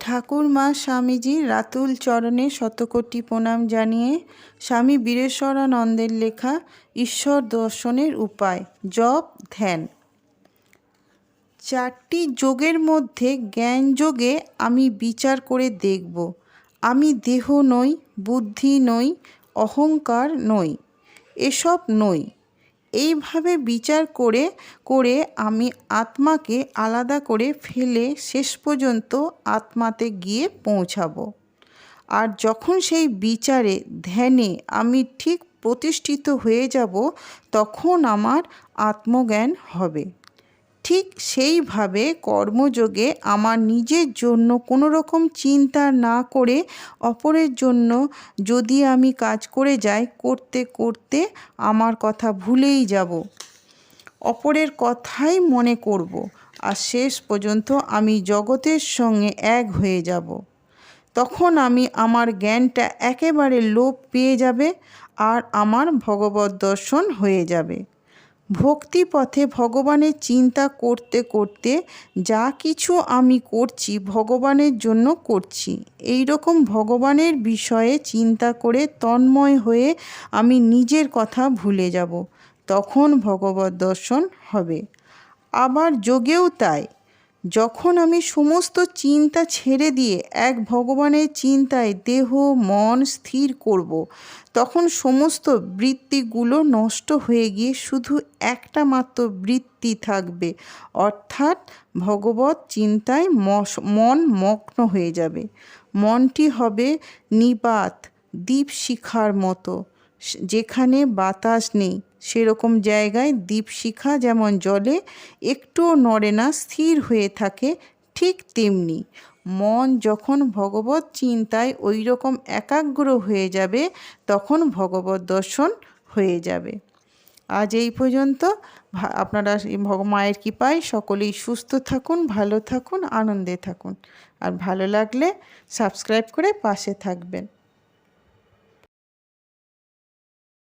ঠাকুরমা স্বামীজির রাতুল চরণে শতকোটি প্রণাম জানিয়ে স্বামী বীরেশ্বরানন্দের লেখা ঈশ্বর দর্শনের উপায় জপ ধ্যান। 4টি যোগের মধ্যে জ্ঞান যোগে আমি বিচার করে দেখব। আমি দেহ নই, বুদ্ধি নই, অহংকার নই, এসব নই। এইভাবে বিচার করে করে আমি আত্মাকে আলাদা করে ফেলে শেষ পর্যন্ত আত্মাতে গিয়ে পৌঁছাবো। আর যখন সেই বিচারে ধ্যানে আমি ঠিক প্রতিষ্ঠিত হয়ে যাব, তখন আমার আত্মজ্ঞান হবে। ঠিক সেইভাবে কর্মযোগে আমার নিজের জন্য কোনো রকম চিন্তা না করে অপরের জন্য যদি আমি কাজ করে যাই, করতে করতে আমার কথা ভুলেই যাব, অপরের কথাই মনে করব, আর শেষ পর্যন্ত আমি জগতের সঙ্গে এক হয়ে যাব। তখন আমি আমার জ্ঞানটা একেবারে লোপ পেয়ে যাবে আর আমার ভগবত দর্শন হয়ে যাবে। ভক্তি পথে ভগবানের চিন্তা করতে করতে যা কিছু আমি করছি ভগবানের জন্য করছি, এই রকম ভগবানের বিষয়ে চিন্তা করে তন্ময় হয়ে আমি নিজের কথা ভুলে যাব। তখন ভগবত দর্শন হবে। আবার যোগেও তাই। যখন আমি সমস্ত চিন্তা ছেড়ে দিয়ে এক ভগবানের চিন্তায় দেহ মন স্থির করব, তখন সমস্ত বৃত্তিগুলো নষ্ট হয়ে গিয়ে শুধু একটা মাত্র বৃত্তি থাকবে, অর্থাৎ ভগবত চিন্তায় মন মগ্ন হয়ে যাবে। মনটি হবে নিবাত দীপশিখার মতো। যেখানে বাতাস নেই সেরকম জায়গায় দীপশিখা যেমন জ্বলে, একটুও নড়ে না, স্থির হয়ে থাকে, ঠিক তেমনি মন যখন ভগবত চিন্তায় ওই রকম একাগ্র হয়ে যাবে, তখন ভগবত দর্শন হয়ে যাবে। আজ এই পর্যন্ত। আপনারা মায়ের কৃপায় সকলেই সুস্থ থাকুন, ভালো থাকুন, আনন্দে থাকুন। আর ভালো লাগলে সাবস্ক্রাইব করে পাশে থাকবেন।